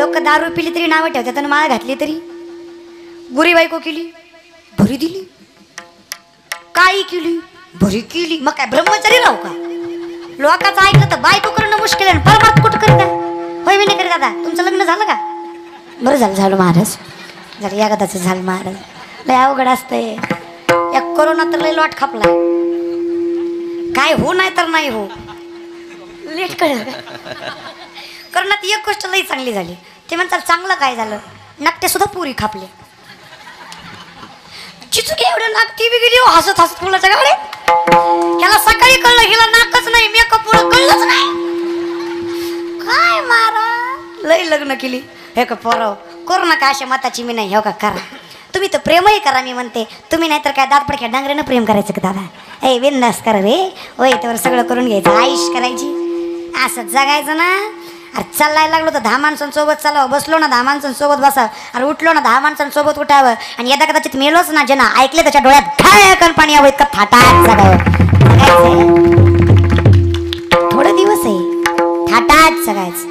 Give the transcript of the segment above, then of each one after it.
लोक दारू पिली तरी नावं ठेवतात आणि माळ घातली तरी गुरी बायको केली भरी दिली, काळी केली भरी केली, मग काय ब्रह्मचारी राहू का? लोकांचं ऐकलं तर बायको करणं मुश्किल आहे, परमार्थ कुठं करीत आहे? होय मी नाही करीत. दादा तुमचं लग्न झालं का? बरं झालं झालं महाराज, जरा एखादाचं झालं महाराज. लय अवघड असतंय या कोरोना तर लय लॉट खापलाय, काय हो नाही तर नाही हो. लेट कळलं कोरोनात एक गोष्ट लई चांगली झाली, ते म्हणतात चांगलं काय झालं, नाट्य सुद्धा पुरी खापले. चिचुकी एवढं नागती बी गेली हसत हसत मुलाच्या गाडीत. ह्याला सकाळी कळलं, हिला नाकच नाही, मेकअप पुढं कळलंच नाही. काय मारा लई लग्न केली हे का पोराव. कोरोना का अशा मताची मी नाही, हो का करा तुम्ही तर प्रेमही करा मी म्हणते. तुम्ही नाहीतर काय दातपडक्या डांगरेनं प्रेम करायचं का दादा? ए बिंदास करा रे, होय त्यावर सगळं करून घ्यायचं, आयुष करायची, असं जगायचं ना. अरे चाललाय लागलो तर 10 माणसांसोबत चालावं, बसलो ना 10 माणसांसोबत बसावं, अरे उठलो ना 10 माणसांसोबत उठावं, आणि यदा कदाचित मेलोच ना ज्यांना ऐकले त्याच्या डोळ्यात घायकन पाणी यावं इतकं थाटात जगावं. थोडं दिवस आहे थाटात जगायचं,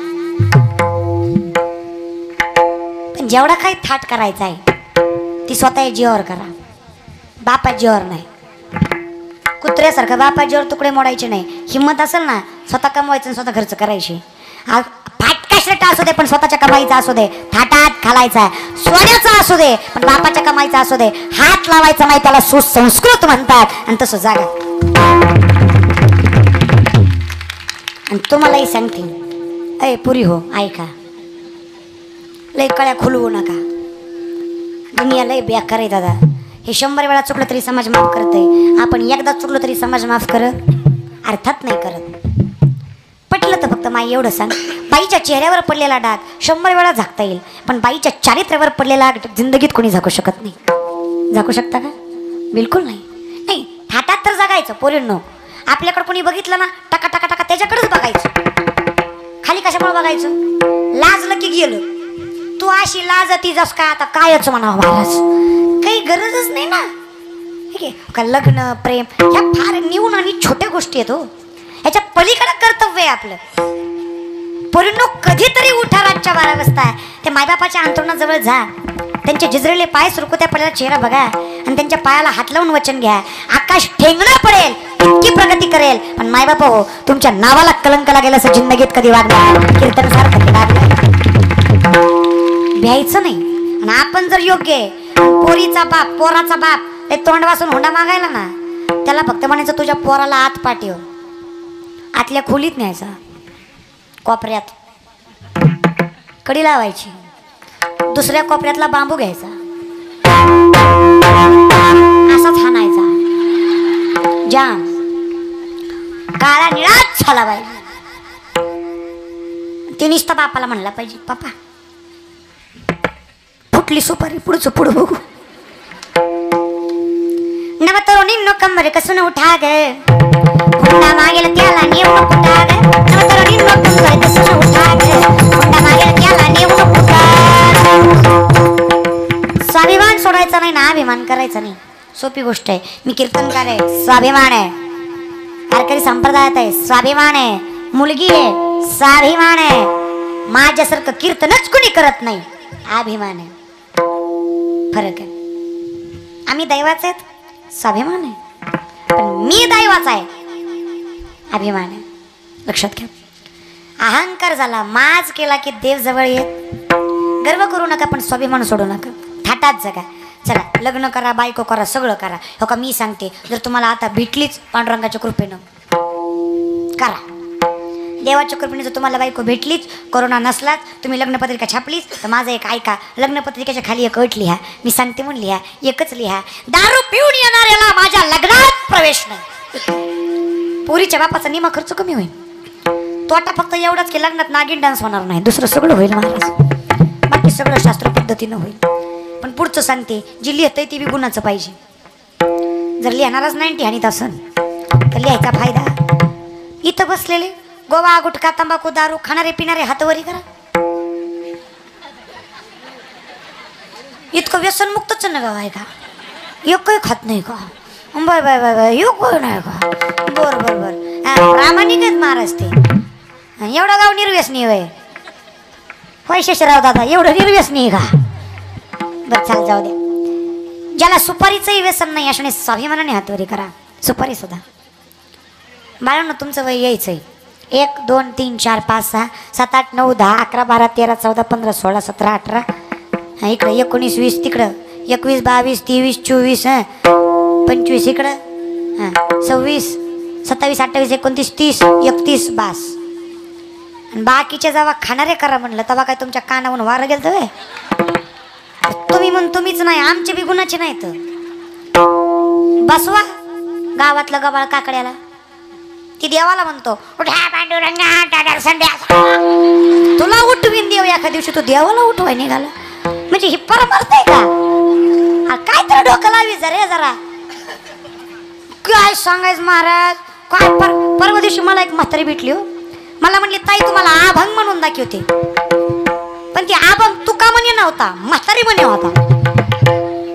पण जेवढा काही थाट करायचा आहे ती स्वतः जीवावर करा, बापा जीवावर नाही. कुत्र्यासारखं बापा जीवावर तुकडे मोडायचे नाही. हिंमत असेल ना स्वतः कमवायचं आणि स्वतः खर्च करायची. फाटका शर्ट असू दे पण स्वतःच्या कमाईचा असू दे, थाटात घालायचा, सोन्याचा असू दे पण बापाच्या कमाईचा असू दे, हात लावायचा नाही, त्याला सुसंस्कृत म्हणतात. आणि तसं जागा. आणि तुम्हालाही सांगते, अय पुरी हो ऐका, लय कळ्या खुलवू नका, दुनिया लय बेकार आहे दादा. हे 100 वेळा चुकलं तरी समाज माफ करतंय, आपण एकदा चुकलो तरी समाज माफ करत अर्थात नाही करत. पटलं तर फक्त माई एवढं सांग, बाईच्या चेहऱ्यावर पडलेला डाग 100 वेळा झाकता येईल, पण बाईच्या चारित्र्यावर पडलेला जिंदगीत कोणी झाकू शकत नाही. झाकू शकता का? बिलकुल नाही. नाही थाटात तर जगायचं पोरींनो. आपल्याकडे कोणी बघितलं ना टाका टाका टाका त्याच्याकडेच बघायचं, खाली कशामुळे बघायचं? लाजलं की गेलं. तू अशी लाजती जस का आता कायच म्हणावं महाराज, काही गरजच नाही ना. ठीक आहे का? लग्न प्रेम ह्या फार न्यून आणि छोट्या गोष्टी आहेत हो, ह्याच्या पलीकडे कर्तव्य आहे आपलं. पोरींनो कधीतरी उठा रातच्या 12 वाजता, त्या मायबापाच्या अंतरुणाजवळ जा, त्यांचे जिजरेले पाय सुरकू, त्या पल्याला चेहरा बघा आणि त्यांच्या पायाला हात लावून वचन घ्या. आकाश ठेंगणं पडेल इतकी प्रगती करेल, पण मायबापा हो तुमच्या नावाला कलंक लागेल असं जिंदगीत कधी वागणार. कीर्तन सारखं लागलं भ्यायचं नाही. आणि आपण जर योग्य आहे, पोरीचा बाप पोराचा बाप ते तोंड वासून हुंडा मागायला ना, त्याला फक्त म्हणायचं तुझ्या पोराला आत पाठव, आतल्या खोलीत न्यायचा, कोपऱ्यात कडी लावायची, दुसऱ्या कोपऱ्यातला बांबू घ्यायचा, असाच हाणायचा, जाम काळा निळाच झाला पाहिजे. ते नुसतं बापाला म्हणला पाहिजे, पापा फुटली सुपारी, पुढचं पुढं बघू. नव तरुणींनो कंबर कसून उठा ग, हुंडा मागेल त्याला नेऊ कुठा ग. नव तरुणींनो कंबर कसून उठा ग, हुंडा मागेल त्याला नेऊ कुठा. स्वाभिमान सोडायचा नाही ना, अभिमान करायचा नाही. सोपी गोष्ट आहे. मी कीर्तनकार आहे, स्वाभिमान आहे. वारकरी संप्रदायात आहे, स्वाभिमान आहे. मुलगी आहे, स्वाभिमान आहे. माझ्यासारखं कीर्तनच कुणी करत नाही, अभिमान आहे. फरक आहे. आम्ही दैवाचे आहेत, स्वाभिमान आहे, पण मी दैवाचा आहे, अभिमान आहे. लक्षात घ्या. अहंकार झाला, माज केला की देव जवळ येत. गर्व करू नका पण स्वाभिमान सोडू नका. थाटात जगा. चला लग्न करा, बायको करा, सगळं करा. हो का मी सांगते, जर तुम्हाला आता भेटलीच पांडुरंगाच्या कृपेनं करा. देवाच्या कृपेने जर तुम्हाला बायको भेटलीच, कोरोना नसलाच, तुम्ही लग्नपत्रिका छापलीच, तर माझं एक ऐका, लग्नपत्रिकेच्या खाली एक अट लिहा. मी सांगते म्हणून लिहा, एकच लिहा, दारू पिऊन येणाऱ्याला माझ्या लग्नात प्रवेश नाही. पोरीच्या बापाचा निमा खर्च कमी होईल. तोटा फक्त एवढाच की लग्नात नागिन डान्स होणार नाही, दुसरं सगळं होईल महाराज. बाकी सगळं शास्त्र पद्धतीनं होईल. पण पुढचं सांगते, जी लिहितंय ती बी गुणाचं पाहिजे. जर लिहिणारच 90 आणि तसं तर लिहायचा फायदा. इथं बसलेले गोवा गुटखा तंबाखू दारू खाणारे पिणारे हातवरी करा. इतकं व्यसनमुक्तच न गाव आहे का? एकही खात नाही का? बाय बाय बाय बाय एक नाही का? बर बर बर प्रामाणिक आहेत महाराज ते. एवढं गाव निर्व्यसनी होय. होय शेषराव दादा, एवढं निर्व्यसनी का? बरं चाल, जाऊ द्या. ज्याला सुपारीचंही व्यसन नाही अशाने स्वाभिमानाने हातवरी करा. सुपारी सुद्धा बाळांनो तुमचं वय यायचंय. 1 2 3 4 5 6 7 8 9 10 11 12 13 14 15 16 17 18 इकडं 19 20 तिकडं 21 22 23 24 25 इकडं 26 27 28 29 30 31 बास. आणि बाकीचे जेव्हा खाणारे करा म्हणलं तेव्हा काय तुमच्या कानावून वारं गेलं तर तुम्ही तुम्हीच नाही, आमचे बी गुणाचे नाहीत. बसवा गावातलं गबाळ काकड्याला, ती देवाला म्हणतो उठा पांडुरंगा तुला उठवीन देव एका दिवशी, तू देवाला उठवाय निघाला म्हणजे ही परमार्थ आहे का? काय तर डोकं लावी जरा जरा. काय सांगायचं महाराज, काय परवा दिवशी मला एक म्हातारी भेटली हो. मला म्हणली ताई तुम्हाला अभंग म्हणून दाखवते. पण ती अभंग तुका म्हणे नव्हता, म्हातारी म्हणे होता.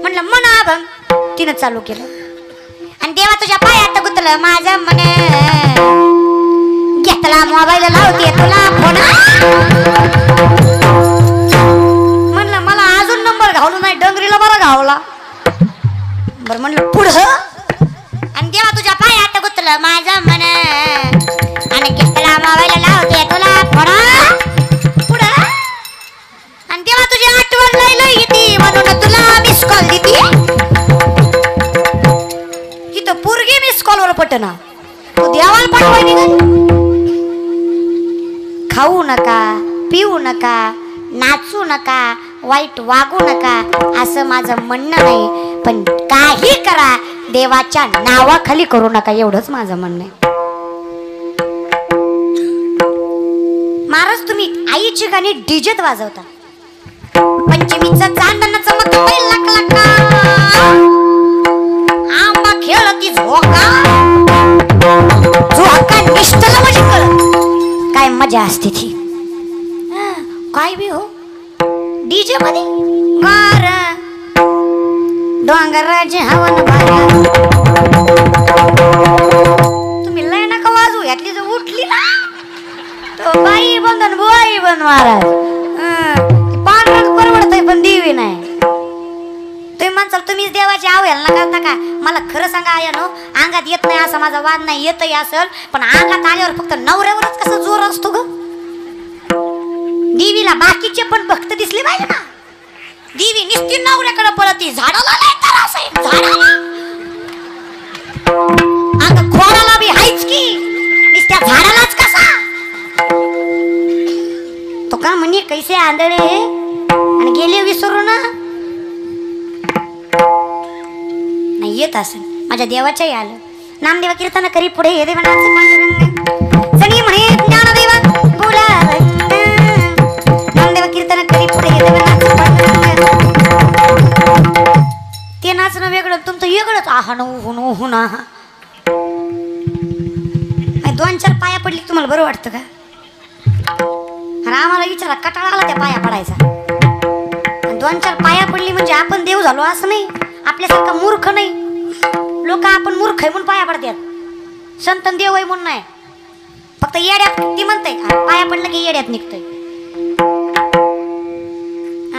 म्हणलं मन अभंग तिनं चालू केलं. आणि देवा तुझ्या पायात गुतलं माझं मन, घेतला मोबाईल लावते तुला फोन. म्हणलं मला अजून नंबर घावलो नाही, डंगरीला बरा घावला. बरं म्हणलं पुढं. आणि देवा तुझ्या पायात गुतलं माझं मन, आणि घेतला मोबाईल लावते तुला फोन. पुढं. आणि देवा तुझी आठवण लय लय येते म्हणून तुला मिस कॉल देते. इथं पोरगी मिस कॉलवर पटना, तू देवाला पाठवाय निघाली. खाऊ नका, पिऊ नका, नाचू नका, वाईट वागू नका असं माझं म्हणणं नाही. पण काही करा देवाच्या नावाखाली करू नका, एवढंच माझं म्हणणं आहे. महाराज तुम्ही आईची गाणी डीजेत वाजवता. पंचमीचं चांदण चमकतंय लक आंबा खेळती झोका झोका निष्ठला म्हणजे कळत काय मजा असते ती. काय बी हो डीजे मध्ये गार डोंगराचे हवन बारा. तुम्ही लय नका वाजू, यातली जर उठली ना तो बाई बंधन बुवाई बंद महाराज. पांढरच परवडतंय पण देवी नाही. तुम्ही म्हणसाल तुम्हीच देवाची आव्याला ना करता का? मला खरं सांगा आयानो, अंगात येत नाही असा माझा वाद नाही, येतही असेल पण अंगात आल्यावर फक्त नवऱ्यावरच कसा जोर असतो ग. देवीला बाकीचे पण भक्त दिसले पाहिजे ना. देवी निस्ती नवऱ्याकडे पळती, झाडाला नाही तर असं झाडाला आता खोडाला बी हायच की, निस्त्या झाडालाच कसा. तो का म्हणे कैसे आंधळे आणि गेले विसरू ना. नाही येत असेल माझ्या देवाच्याही आलं. नामदेवा कीर्तन करी पुढे ये देवनाचं पांडुरंग सणी म्हणे ज्ञानदेवा बोला. नामदेवा कीर्तन करी पुढे ये देवनाचं पांडुरंग. ते नाचणं वेगळं, तुमचं वेगळंच. आहा न उहून उहून आहा. 2-4 पाया पडली तुम्हाला बरं वाटतं का? आम्हाला विचारा कटाळा आला त्या पाया पडायचा. 2-4 पाया पडली म्हणजे आपण देव झालो असं नाही. आपल्यासारखा मूर्ख नाही. लोक आपण मूर्ख आहे म्हणून पाया पडतात, संतन देव आहे म्हणून नाही. फक्त येड्यात ती म्हणते पाया पडलं की येड्यात निघतंय.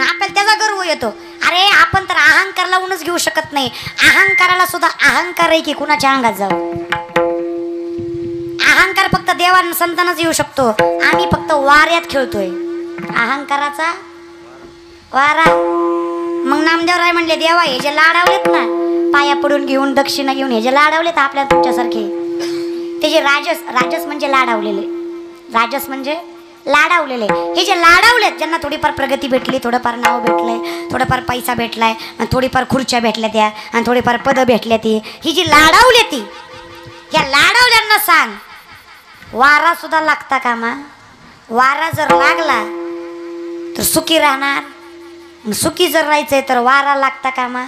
आपल्याला त्याचा गर्व येतो. अरे आपण तर अहंकार लावूनच घेऊ शकत नाही. अहंकाराला सुद्धा अहंकार आहे की कुणाच्या अंगात जाऊ. अहंकार फक्त देवान संतांनाच येऊ शकतो. आम्ही फक्त वाऱ्यात खेळतोय अहंकाराचा वारा. मग नामदेवराय म्हणले देवा हे जे लाडावलेत ना पाया पडून घेऊन दक्षिणा घेऊन हे जे लाडावलेत आपल्याला तुमच्यासारखे, ते जे राजस म्हणजे लाडावलेले. राजस म्हणजे लाडावलेले. हे जे लाडावलेत ज्यांना थोडीफार प्रगती भेटली, थोडंफार नाव भेटलंय, थोडंफार पैसा भेटलाय, थोडीफार खुर्च्या भेटल्या त्या आणि थोडीफार पदं भेटल्या ती, ही जी लाडावली ती या लाडावल्यांना सांग वारा सुद्धा लागता कामा. वारा जर लागला तर सुखी राहणार, सुखी जर राहायचंय तर वारा लागता कामा.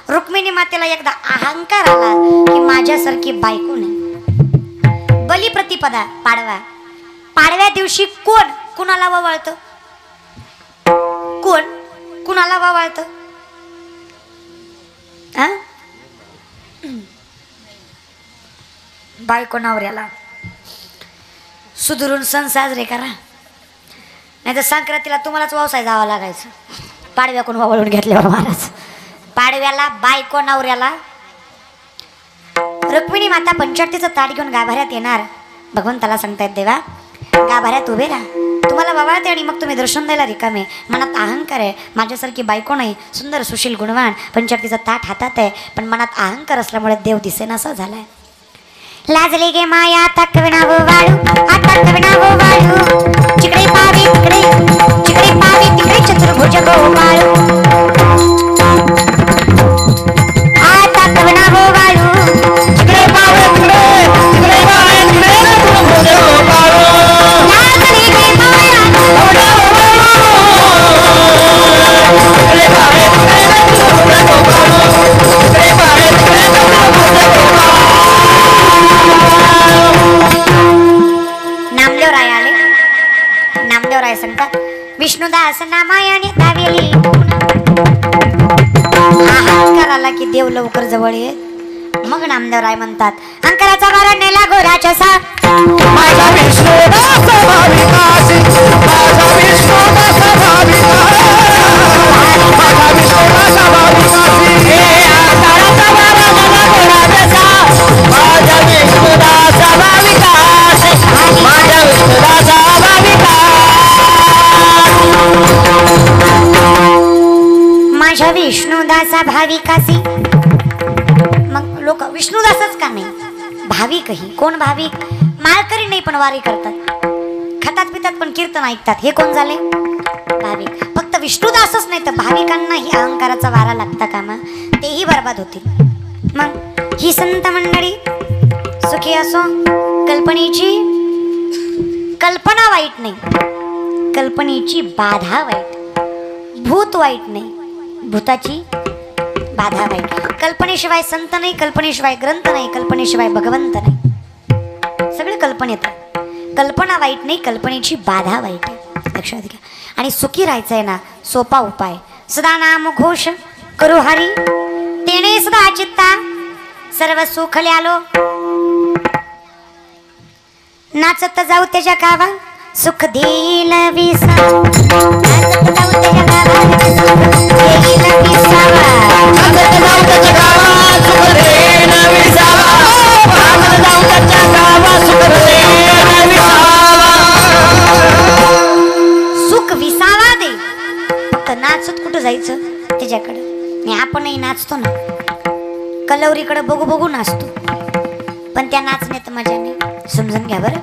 रुक्मिणी मातेला एकदा अहंकार आला की माझ्यासारखी बायको नाही. बलिप्रतिपदा पाडवा, पाडव्या दिवशी कोण कुणाला ववाळतं? कोण कुणाला ववाळतं? बायको नवऱ्याला. सुधरून सण साजरे करा. नाही तर संक्रांतीला तुम्हालाच व्यवसाय जावं लागायचं. पाडव्याकून वळून घेतल्यावर महाराज. पाडव्याला बायको नवऱ्याला रुक्मिणी माता पंचायतीचं ताट घेऊन गाभाऱ्यात येणार. भगवंताला सांगतायत देवा गाभाऱ्यात उभे राहा, तुम्हाला ववाळते आणि मग तुम्ही दर्शन द्यायला रिकामे. मनात अहंकार आहे, माझ्यासारखी बायको नाही, सुंदर सुशील गुणवान, पंचायतीचं ताट हातात आहे, पण मनात अहंकार असल्यामुळे देव दिसेनासा झालाय. लाजले गे माया तकविना वो वाळू, आता कविना वो वाळू, जिकडे पावे तिकडे, जिकडे पावे तिकडे चतुर्भुज गोपाळू. आता कविना वो वाळू, जिकडे पावे तिकडे, जिकडे पावे तिकडे चतुर्भुज गोपाळू. लाजले गे माया तकविना वो वाळू, जिकडे पावे तिकडे चतुर्भुज गोपाळू, जिकडे पावे तिकडे चतुर्भुज गोपाळू. नामदेवराय आले. नामदेवराय सांगतात विष्णुदास नामायाने दावेली. अहंकाराला की देव लवकर जवळ ये. मग नामदेवराय म्हणतात अंकाराचा वारा नेला गोराच्या सा, माझा विष्णुदास भाविकासी, माझा विष्णुदास भाविकासी, माझा विष्णुदास भाविकासी. हे अंकाराचा वारा नेला गोराच्या सा, माझा विष्णुदास भाविकासी, माझा विष्णुदास माझ्या विष्णुदासा भाविकासी. मग लोक विष्णुदासच का नाही, भाविकही. कोण भाविक? माळकरी नाही पण वारी करतात, खातात पितात पण कीर्तन ऐकतात. हे कोण झाले? भाविक. फक्त विष्णुदासच नाही तर भाविकांनाही अहंकाराचा वारा लागता कामा, तेही बर्बाद होतील. मग ही संत मंडळी सुखी असो. कल्पनेची कल्पना वाईट नाही, कल्पनेची बाधा वाईट. भूत वाईट नाही, भूताची बाधा वाईट. कल्पनेशिवाय संत नाही, कल्पनेशिवाय ग्रंथ नाही, कल्पनेशिवाय भगवंत नाही. सगळे कल्पनेत. कल्पना वाईट नाही, कल्पनेची बाधा वाईट आहे. लक्षात घ्या. आणि सुखी राहायचं आहे ना, सोपा उपाय. सदा नाम घोष करू हरी, तेने सदा चित्ता सर्व सुख ल्यालो. नाचत जाऊ त्याच्या गावा सुख देईल विसा, नाचत जाऊ त्याच्या गावा सुख देईल विसावा, नाचत जाऊ त्याच्या गावा सुख देईल विसावा, नाचत जाऊ त्याच्या गावा सुख देईल विसावा. सुख विसावा दे. फक्त नाचत कुठं जायचं त्याच्याकडे. आणि आपणही नाचतो ना, कलवरीकडे बघू बघू नाचतो, पण त्या नाचण्यात मजा नाही. समजून घ्या बरं.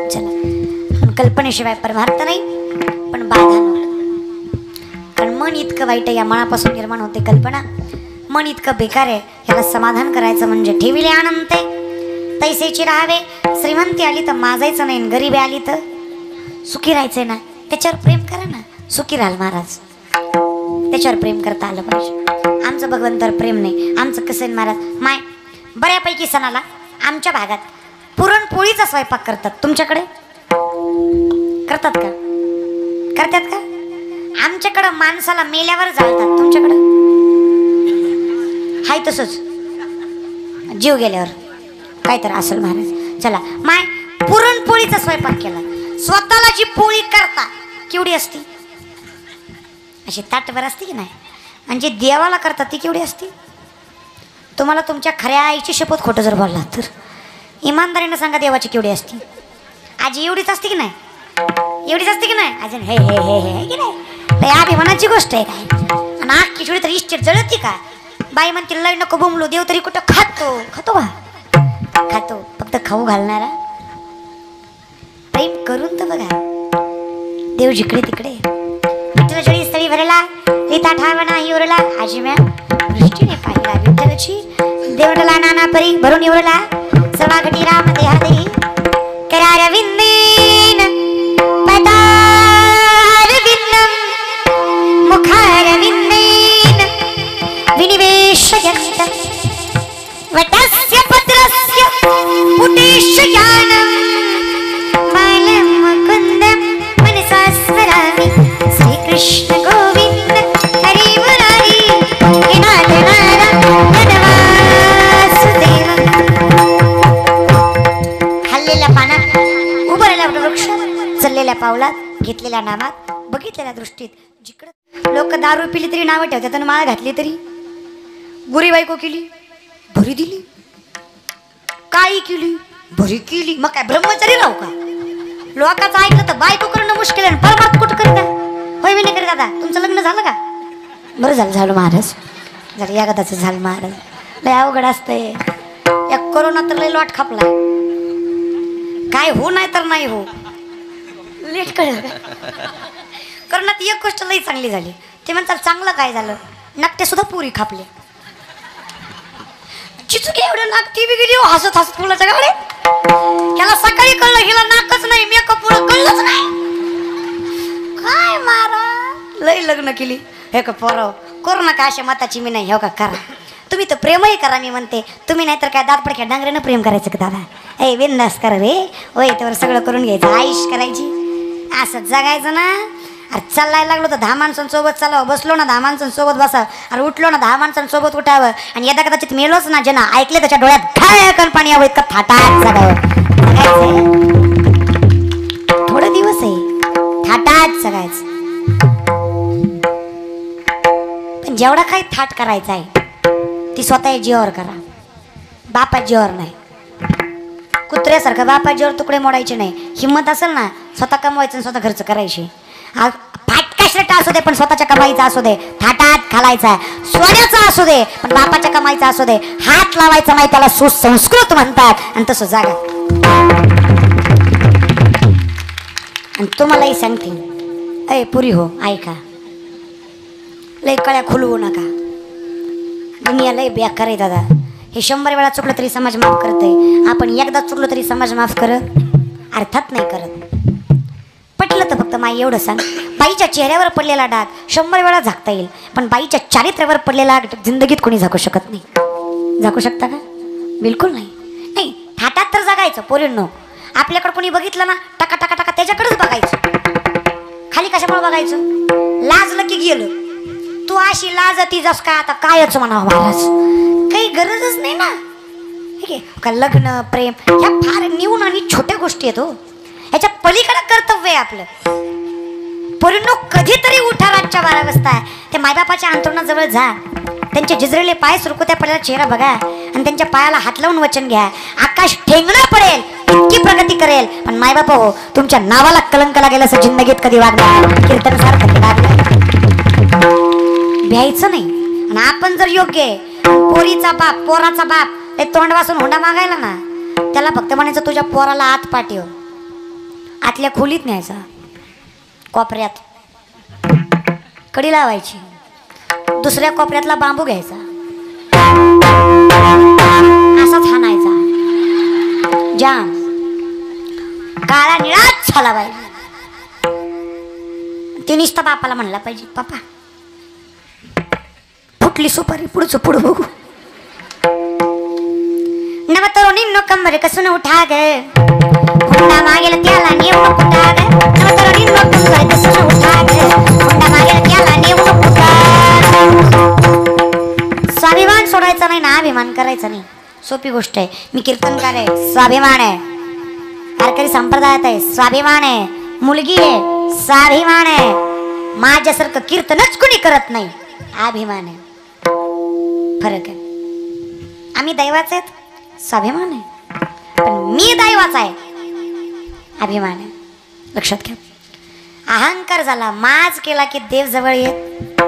चला, कल्पनेशिवाय परमार्थ नाही, पण बाधा नको. कारण मन इतकं वाईट आहे, या मनापासून निर्माण होते कल्पना. मन इतकं बेकार आहे, याला समाधान करायचं म्हणजे ठेविले आनंद तैसेची राहावे. श्रीमंती आली तर माजायचं नाही, गरीबी आली तर सुखी राहायचंय ना. त्याच्यावर प्रेम करा ना, सुखी राहाल महाराज. त्याच्यावर प्रेम करता आलं पाहिजे. आमचं भगवंतावर प्रेम नाही. आमचं कसं आहे महाराज, माय बऱ्यापैकी सणाला आमच्या भागात पुरणपोळीचा स्वयंपाक करतात. तुमच्याकडे करतात का? करतात का? आमच्याकडं माणसाला मेल्यावर जाळतात. तुमच्याकडं हाय तसंच, जीव गेल्यावर काय तर असेल महाराज. चला, माय पुरणपोळीचा स्वयंपाक केला. स्वतःला जी पोळी करता केवढी असती, अशी ताटभर असते की नाही, म्हणजे देवाला करतात ती केवढी असते. तुम्हाला तुमच्या खऱ्या आईची शपथ खोटं जर बोलला तर इमानदारीनं सांगा, देवाची केवढी असते. आजी एवढीच असते की नाही, एवढीच असते की नाही. अजून हे हे हे हे की नाही, अभिमानाची गोष्ट आहे काय. आणि आग खिचडी तर इस्टेट जळती का. बाई म्हणते लय नको बोंबलो, देव तरी कुठं खातो. खातो का? खातो. फक्त खाऊ घालणारा. प्रेम करून तर बघा, देव जिकडे तिकडे. विठ्ठलचडी स्थळी भरला रीता ठाव नाही उरला, आजीम्या दृष्टीने पाहिला विठ्ठलची. देवडला नाना परी भरून निवडला, सवाघटी राम देहादई करार विंदेन पदार विंदम मुखार विंदेन विनिवेशयन्त वटस्य पत्रस्य पुटेशयानं बालं मुकुन्दं मनसा स्मरामि. श्रीकृष्ण गोविन्द हरि मुरारी हे नाथ नारायण वासुदेव. खाल्लेल्या पानात ऐकलेल्या नामात बघितलेल्या दृष्टीत जिकडं लोक दारू पिली तरी नावं ठेवतात आणि माळ घातली तरी बुरी बायको केली भरी दिली, काळी केली भरी केली, मग काय ब्रह्मचारी राहू का? लोकांचं ऐकलं तर बायको करणं मुश्किल आहे, परमार्थ कुठं करीत होय? मी नाही करीत. दादा तुमचं लग्न झालं का? बरं झालं महाराज, झालं या गदाचं झालं महाराज. लय अवघड असतंय या कोरोना तर लय लॉट खापला, काय हो नाही तर नाही हो, लेट कळलं. कोरोनात एक गोष्ट लई चांगली झाली, ते म्हणतात चांगलं काय झालं, नकटे सुद्धा पुरी खापले. चिचुकी एवढं नाकटी बी गेली हसत हसत मुलाच्या गाडी. ह्याला सकाळी कळलं हिला नाकच नाही, मेकअप पुढं कळलंच नाही. काय मारा लई लग्न केली हे का पोराव. कोरोना का अशा मताची मी नाही, हो का करा तुम्ही तर प्रेमही करा मी म्हणते. तुम्ही नाहीतर काय दात पडक्या डांगरेनं प्रेम करायचं का दादा? ए बिंदास करा रे होय, त्यावर सगळं करून घ्यायचं, आयुष करायची, असं जगायचं ना. अरे चालायला लागलो तर 10 माणसांसोबत चालावं, बसलो ना 10 माणसांसोबत बसावं, अरे उठलो ना 10 माणसांसोबत उठावं, आणि यदा कदाचित मेलोच ना ज्यांना ऐकले त्याच्या डोळ्यात घायकन पाणी यावं इतकं थाटात जगावं. थोडे दिवस आहे थाटात जगायचं, पण जेवढा काही थाट करायचा आहे ती स्वतः जीवावर करा, बापा जीवावर नाही. कुत्र्यासारखं बापा जीवावर तुकडे मोडायचे नाही. हिंमत असेल ना स्वतः कमवायचं स्वतः खर्च करायचे. फाटका शर्ट असू दे पण स्वतःच्या कमाईचा असू दे, थाटात घालायचा, सोन्याचा असू दे पण बापाच्या कमाईचा असू दे, हात लावायचा नाही त्याला सुसंस्कृत म्हणतात. आणि तसं जागा. आणि तुम्हालाही सांगते अय पुरी हो ऐका, लय कळ्या खुलवू नका, दुनिया लय बेकार आहे दादा. हे 100 वेळा चुकलं तरी समाज माफ करतंय, आपण एकदा चुकलो तरी समाज माफ करत अर्थात नाही करत. पटलं तर फक्त माई एवढं सांग, बाईच्या चेहऱ्यावर पडलेला डाग 100 वेळा झाकता येईल, पण बाईच्या चारित्र्यावर पडलेला जिंदगीत कोणी झाकू शकत नाही. झाकू शकता का? बिलकुल नाही. नाही थाटात तर जगायचं पोरींनो. आपल्याकडे कोणी बघितलं ना टका टका टका त्याच्याकडेच बघायचं, खाली कशामुळे बघायचं? लाजलं की गेलं. तू अशी लाजती जस का आता कायच म्हणावं महाराज, काही गरजच नाही ना. ठीक आहे का? लग्न प्रेम ह्या फार न्यून आणि छोट्या गोष्टी आहेत हो, ह्याच्या पलीकडे कर्तव्य आहे आपलं. पोरींनो कधीतरी उठा रातच्या 12 वाजता, ते मायबापाच्या अंतरुणाजवळ जा, त्यांचे जिजरेले पाय सुरकुत्या पडलेला चेहरा बघा आणि त्यांच्या पायाला हात लावून वचन घ्या. आकाश ठेंगणं पडेल इतकी प्रगती करेल, पण मायबापा हो तुमच्या नावाला कलंक लागेल असं जिंदगीत कधी वागणार कीर्तन सारखं भ्यायचं नाही. आणि आपण जर योग्य आहे, पोरीचा बाप पोराचा बाप ते तोंड वासून हुंडा मागायला ना, त्याला फक्त म्हणायचं तुझ्या पोराला आत पाठव, आतल्या खोलीत न्यायचा, कोपऱ्यात कडी लावायची, दुसऱ्या कोपऱ्यातला बांबू घ्यायचा, असाच हाणायचा, जाम काळा निळाच झाला पाहिजे. ते नुसता बापाला म्हणला पाहिजे पापा फुटली सुपारी पुढचं पुढं बघू. नवतरुणींनो कंबर कसून उठा ग, हुंडा मागेल त्याला नेऊन कुठा ग. नवतरुणींनो कंबर कसून उठा ग, हुंडा मागेल त्याला नेऊन कुठा. स्वाभिमान सोडायचा नाही ना, अभिमान करायचा नाही. सोपी गोष्ट आहे. मी कीर्तनकार आहे, स्वाभिमान आहे. वारकरी संप्रदायात आहे, स्वाभिमान आहे. मुलगी आहे, स्वाभिमान आहे. माझ्यासारखं कीर्तनच कुणी करत नाही, अभिमान आहे. फरक आहे. आम्ही दैवाचे आहेत, स्वाभिमान आहे, पण मी दैवाचा आहे, अभिमान आहे. लक्षात घ्या. अहंकार झाला, माज केला की देव जवळ येत.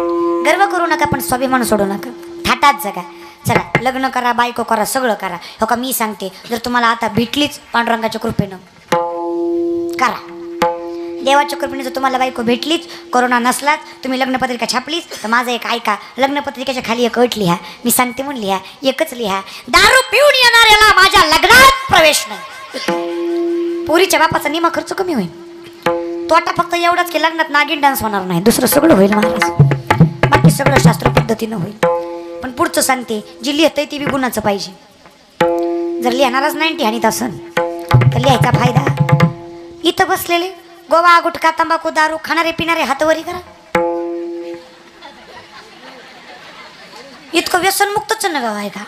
गर्व करू नका पण स्वाभिमान सोडू नका. थाटात जगा. चला लग्न करा, बायको करा, सगळं करा. हो का मी सांगते, जर तुम्हाला आता भेटलीच पांडुरंगाच्या कृपेनं करा. देवाच्या कृपेने जर तुम्हाला बायको भेटलीच, कोरोना नसलाच, तुम्ही लग्नपत्रिका छापलीच, तर माझं एक ऐका, लग्नपत्रिकेच्या खाली एक अट लिहा. मी सांगते म्हणून लिहा, एकच लिहा, दारू पिऊन येणाऱ्याला माझ्या लग्नात प्रवेश नाही. पोरीच्या बापाचा निमा खर्च कमी होईल. तोटा फक्त एवढाच की लग्नात नागिन डान्स होणार नाही, दुसरं सगळं होईल महाराज. बाकी सगळं शास्त्र पद्धतीनं होईल. पण पुढचं सांगते, जी लिहितंय ती बी गुणाचं पाहिजे. जर लिहिणारच नाही हानीत असन तर लिहायचा फायदा. इथं बसलेले गोवा गुटखा तंबाखू दारू खाणारे पिणारे हातवरी करा. इतकं व्यसन मुक्तच ना गाव आहे का?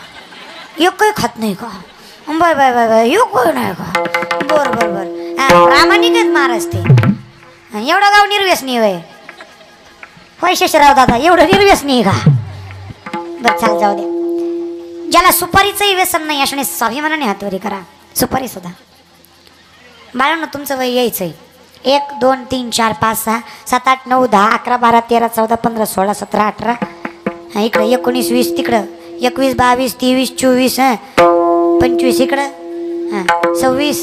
एकही खात नाही का? बर बर बर बर एक नाही का? बर बर बर प्रामाणिक आहेत महाराज ते. एवढं गाव निर्व्यसनी होय शेषराव दादा, एवढं निर्व्यसनी का? बरं चाल, जाऊ द्या. ज्याला सुपारीचंही व्यसन नाही अशाने स्वाभिमानाने हातवरी करा. सुपारी सुद्धा बाळांनो तुमचं वय यायचंय. 1 2 3 4 5 6 7 8 9 10 11 12 13 14 15 16 17 18 इकडं 19 20 तिकडं 21 22 23 24 25 इकडं 26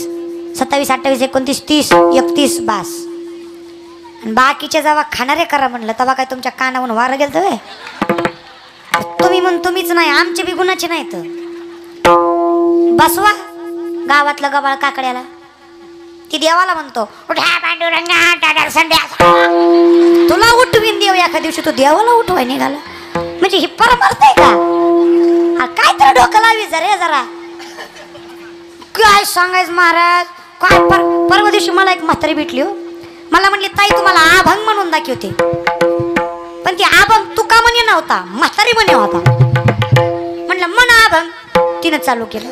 27 28 29 30 31 बास. आणि बाकीचे जेव्हा खाणारे करा म्हणलं तेव्हा काय तुमच्या कानावरून वारं गेलं तर तुम्ही म्हण तुम्हीच नाही, आमचे बी गुणाचे नाहीत. बसवा गावातलं गबाळ काकड्याला, ती देवाला म्हणतो उठा पांडुरंगा संध्या, तुला उठवीन देव एका दिवशी, तू देवाला उठवाय निघाला म्हणजे ही परमार्थ आहे का? काय तर डोकं लावी जरा काय सांगायचं महाराज. काय परवा दिवशी मला एक म्हातारी भेटली हो. मला म्हणली ताई तुम्हाला अभंग म्हणून दाखवते, पण ती अभंग तुका म्हणे नव्हता, म्हातारी म्हणे होता. म्हणलं मन अभंग तिनं चालू केलं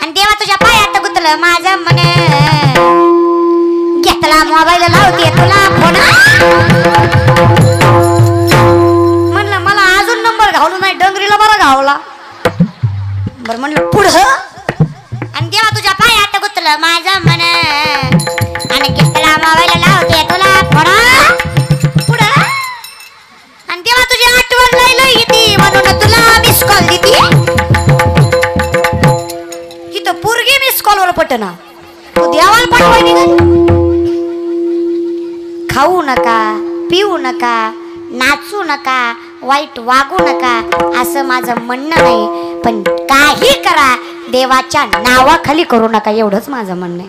आणि देवा तुझ्या पायात गुतलं माझं म्हणे, घेतला मोबाईल लावते तुला फोन. म्हणलं मला अजून नंबर घावलो नाही, डंगरीला बरा घावला. बरं म्हणलं पुढं, आणि देवा तुझ्या पायात गुतलं माझं म्हणे आणि घेतला मोबाईल लावते तुला फोन. पुढं, आणि देवा तुझी आठवण लय येते म्हणून तुला मिस कॉल देते. इथं पोरगी मिस कॉलवर पटना, तू देवाला पाठवाय निघाल. खाऊ नका, पिऊ नका, नाचू नका, वाईट वागू नका असं माझं म्हणणं नाही, पण काही करा देवाच्या नावाखाली करू नका एवढंच माझं म्हणणं आहे.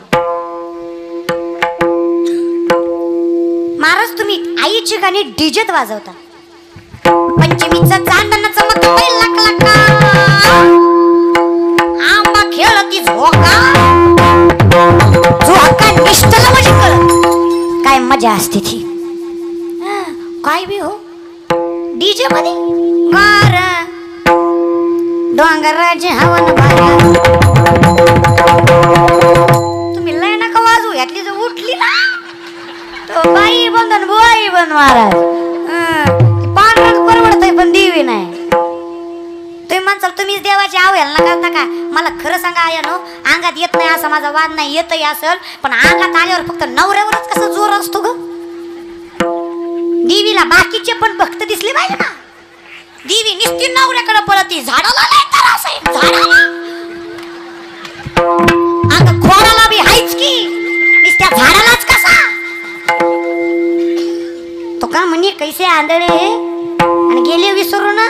महाराज तुम्ही आईची गाणी डीजेत वाजवता, पंचमीचा चांदणा चमकतोय लक लका, आंबा खेळती झोका झोका निष्ठला म्हणजे कळत काय मजा असते ती. काय बी हो डीजे मध्ये गार डोंगराचे हवन बारा, तुम्ही लय नका वाजू, यातली जर उठली ना तो बाई बंद आणि बुवाई बंद महाराज. पांढरच परवडतंय पण देवी नाही. तुम्ही म्हणसाल तुम्हीच देवाची अवहेलना करता का? मला खरं सांगा आयानो, अंगात येत नाही असा माझा वाद नाही, येतही असेल पण अंगात आल्यावर फक्त नवऱ्यावरच कसा जोर असतो ग. देवीला बाकीचे पण भक्त दिसले पाहिजे ना. देवी निस्ती नवऱ्याकडे पळती, झाडाला नाही तर असं झाडाला आता खोडाला बी हायच की, निस्त्या झाडालाच कसा. तो का म्हणे कैसे आंधळे आणि गेले विसरू ना.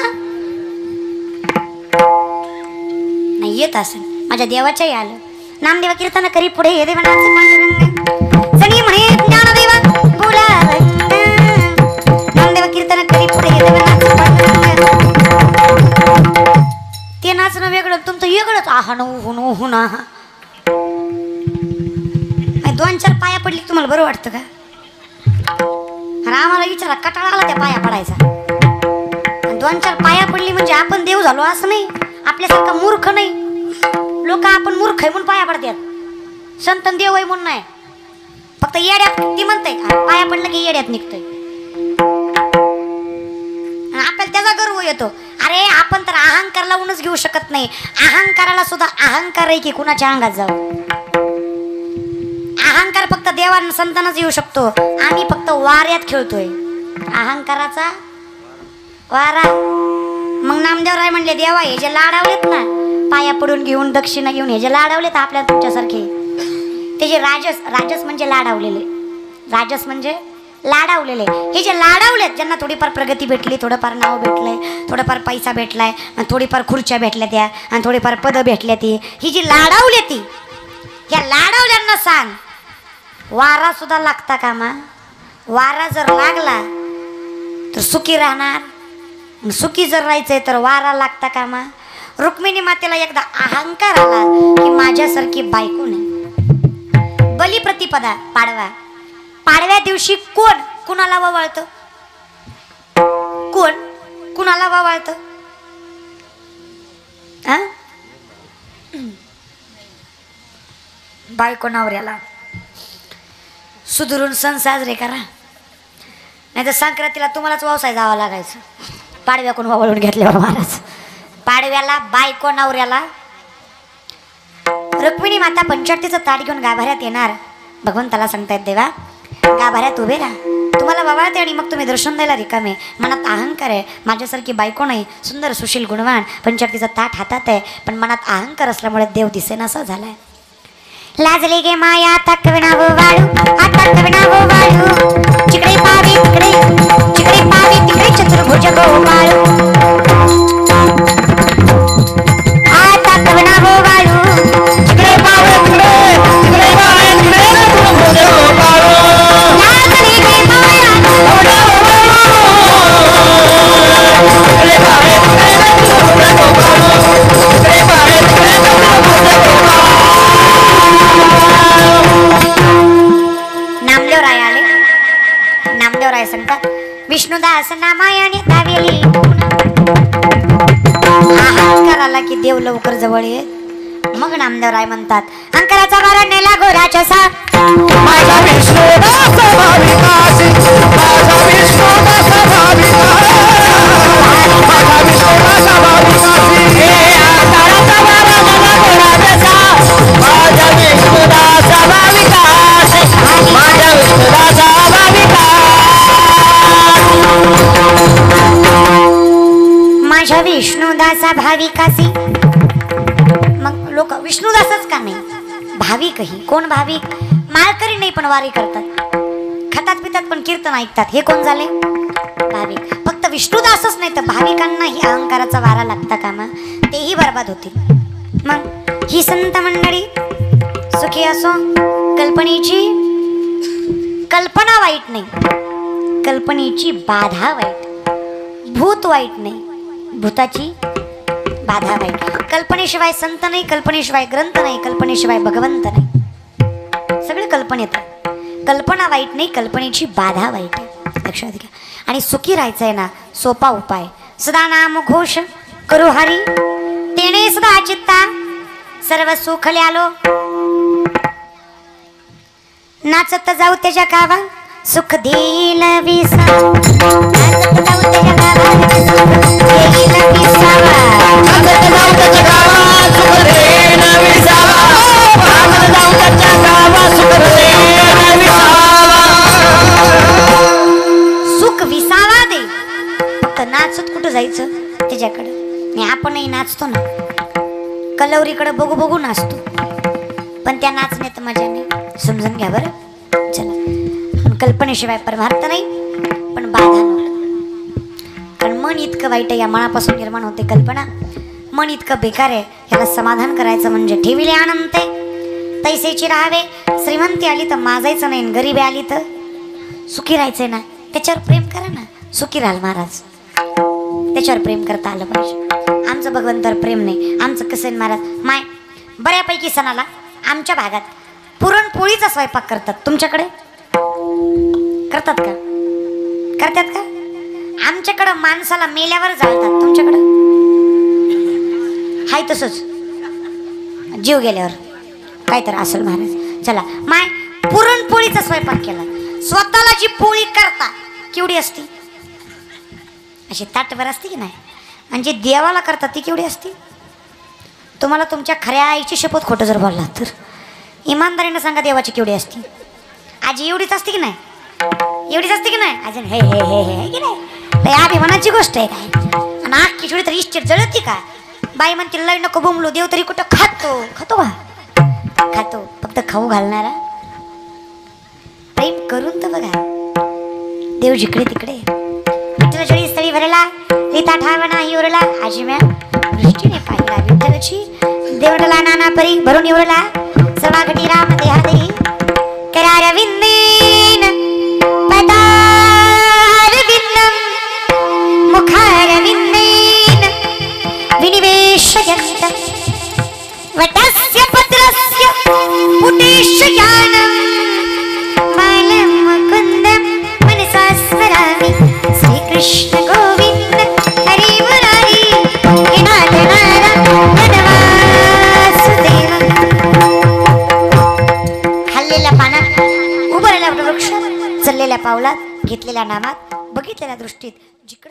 नाही येत असेल माझ्या देवाच्याही आलं. नामदेवा कीर्तन करी पुढे हे देवनाचं पांडुरंग सनी म्हणे ज्ञानदेवा बोला, नामदेवा कीर्तन करी पुढे हे देवनाचं पांडुरंग. ते नाचणं वेगळं, तुमचं वेगळंच. आहा न उहून आहा. 2-4 पाया पडली तुम्हाला बरं वाटतं का? आणि आम्हाला विचारा कटाळा आला त्या पाया पडायचा. 2-4 पाया पडली म्हणजे आपण देव झालो असं नाही, आपल्यासारखा मूर्ख नाही. लोक आपण मूर्ख आहे म्हणून पाया पडतात, संतन देव आहे म्हणून नाही. फक्त येड्यात ती म्हणते पाया पडलं की येड्यात निघतंय. आपल्याला त्याचा गर्व येतो. अरे आपण तर अहंकार लावूनच घेऊ शकत नाही. अहंकाराला सुद्धा अहंकार आहे की कुणाच्या अंगात जाऊ. अहंकार फक्त देवान संतांनाच येऊ शकतो. आम्ही फक्त वाऱ्यात खेळतोय अहंकाराचा वारा. मग नामदेवराय म्हणले देवा हे जे लाडावलेत ना, पाया पडून घेऊन दक्षिणा घेऊन हे जे लाडावलेत आपल्या तुमच्यासारखे, ते जे राजस म्हणजे लाडावलेले, राजस म्हणजे लाडावलेले. हे जे लाडावलेत ज्यांना थोडीफार प्रगती भेटली, थोडंफार नाव भेटलंय, थोडंफार पैसा भेटलाय, आणि थोडीफार खुर्च्या भेटल्या त्या, आणि थोडीफार पदं भेटल्या ती, ही जी लाडावले ती, या लाडावल्यांना सांग वारा सुद्धा लागता कामा. वारा जर लागला तर सुखी राहणार, सुखी जर राहायचंय तर वारा लागता कामा. रुक्मिणी मातेला एकदा अहंकार आला की माझ्यासारखी बायको नाही. बलिप्रतिपदा पाडवा, पाडव्या दिवशी कोण कुणाला ववाळतं? कोण कुणाला ववाळतं? बायको नवऱ्याला. सुधरून सण साजरे करा, नाही तर संक्रांतीला तुम्हालाच व्यवसाय जावं लागायचं. पाडव्याकडून वावळून घेतल्यावर महाराज. पाडव्याला बायको नवऱ्याला रुक्मिणी माता पंचारतीचं ताट घेऊन गाभाऱ्यात येणार. भगवंताला सांगतायत देवा गाभाऱ्यात उभे राहा, तुम्हाला ववाळते आणि मग तुम्ही दर्शन द्यायला रिकामे. मनात अहंकार आहे, माझ्यासारखी बायको नाही, सुंदर सुशील गुणवान, पंचारतीचं ताट हातात आहे, पण मनात अहंकार असल्यामुळे देव दिसेनासा झालाय. लाजले गे माया तकविना वो वाळू, आता तकविना वो वाळू, जिकडे पावी तिकडे, जिकडे पावी तिकडे चतुर्भुज गोपाळू. आता तकविना वो वाळू, जिकडे पावी तिकडे, जिकडे पावी तिकडे चतुर्भुज गोपाळू. लाजले गे माया तकविना वो वाळू, जिकडे पावी तिकडे चतुर्भुज गोपाळू, जिकडे पावी तिकडे चतुर्भुज गोपाळू. नामदेवराय आले. नामदेवराय सांगतात विष्णुदास नामायाने दावेली. अहंकार आला की देव लवकर जवळ ये. मग नामदेवराय म्हणतात अंकाराचा वारा नेला गोराच्या सा, माझा विष्णुदास भाविकासी, माझा विष्णुदास भाविकासी, माझा विष्णुदास भाविकासी. अंकाराचा वारा नेला गोराच्या सा, माझा विष्णुदास भाविकासी, माझा विष्णुदास भाविकासी. माझ्या विष्णुदासा भाविकासी. मग लोक विष्णुदासच का नाही, भाविकही. कोण भाविक? माळकरी नाही पण वारी करतात, खातात पितात पण कीर्तन ऐकतात, हे कोण झाले? भाविक. फक्त विष्णुदासच नाही तर भाविकांनाही अहंकाराचा वारा लागता कामा, तेही बरबाद होतील. मग ही संत मंडळी सुखी असो. कल्पनेची कल्पना वाईट नाही, कल्पनेची बाधा वाईट. भूत वाईट नाही, भूताची बाधा वाईट. कल्पनेशिवाय संत नाही, कल्पनेशिवाय ग्रंथ नाही, कल्पनेशिवाय भगवंत नाही. सगळे कल्पनेत. कल्पना वाईट नाही, कल्पनेची बाधा वाईट आहे. लक्षात घ्या. आणि सुखी राहायचं आहे ना, सोपा उपाय. सदा नाम घोष करू हरी, तेने सदा चित्ता सर्व सुख ल्यालो. नाचत जाऊ त्याच्या गावा, सुख देईल विसा. नाचत जाऊ त्याच्या गावा, सुख देईल विसावा. नाचत जाऊ त्याच्या गावा, सुख देईल विसावा. नाचत जाऊ त्याच्या गावा, सुख देईल विसावा. सुख विसावा दे. फक्त नाचत कुठं जायचं? त्याच्याकडे. आणि आपणही नाचतो ना, कलवरीकडे बघू बघू नाचतो, पण त्या नाचण्यात मजा नाही. समजून घ्या बरं. चला. कल्पनेशिवाय परमार्थ नाही, पण बाधा नको. कारण मन इतकं वाईट आहे, या मनापासून निर्माण होते कल्पना. मन इतकं बेकार आहे, याला समाधान करायचं म्हणजे ठेविले आनंद तैसेची राहावे. श्रीमंती आली तर माजायचं नाही, गरीबी आली तर सुखी राहायचंय ना, त्याच्यावर प्रेम करा ना, सुखी राहाल महाराज. त्याच्यावर प्रेम करता आलं पाहिजे. आमचं भगवंतावर प्रेम नाही. आमचं कसं आहे महाराज, माय बऱ्यापैकी सणाला आमच्या भागात पुरणपोळीचा स्वयंपाक करतात. तुमच्याकडे करतात का? करतात का? आमच्याकडं माणसाला मेल्यावर जाळतात. तुमच्याकडं हाय तसंच, जीव गेल्यावर काय तर असेल महाराज. चला माय पुरणपोळीचा स्वयंपाक केला. स्वतःला जी पोळी करता केवढी असती? अशी ताटभर असते की नाही? आणि जे देवाला करतात ती केवढी असती? तुम्हाला तुमच्या खऱ्या आईची शपथ खोटं जर बोलला तर इमानदारीनं सांगा, देवाची केवढी असती? आजी एवढीच असते की नाही? एवढीच असते की नाही? अजून हे हे हे हे की नाही? लय अभिमानाची गोष्ट आहे काय? आणि आखी थोडी तरी इस्टेट जळती का? बाई म्हणते लय नको बोंबलो, देव तरी कुठं खातो. खातो का? खातो. फक्त खाऊ घालणारा प्रेम करून तर बघा. देव जिकडे तिकडे. विठ्ठलचरी स्थळी भरला, रीता ठाव नाही उरला. आजी म्या दृष्टीने पाहिला विठ्ठलची, देवटला नाना परी भरून उरला. सवागटी राम देहादरी करारविंदेन पदारविंदम मुखारविंदेन विनिवेशयन्तम् वटस्य पत्रस्य पुटेशयानं बालं मुकुन्दं मनसा स्मरामि. श्रीकृष्ण गोविन्द हरि मुरारी हे नाथ नारायण वासुदेव. हल्लेल्या पानात उभं राहिल्यावर सृष्टीत जिकडे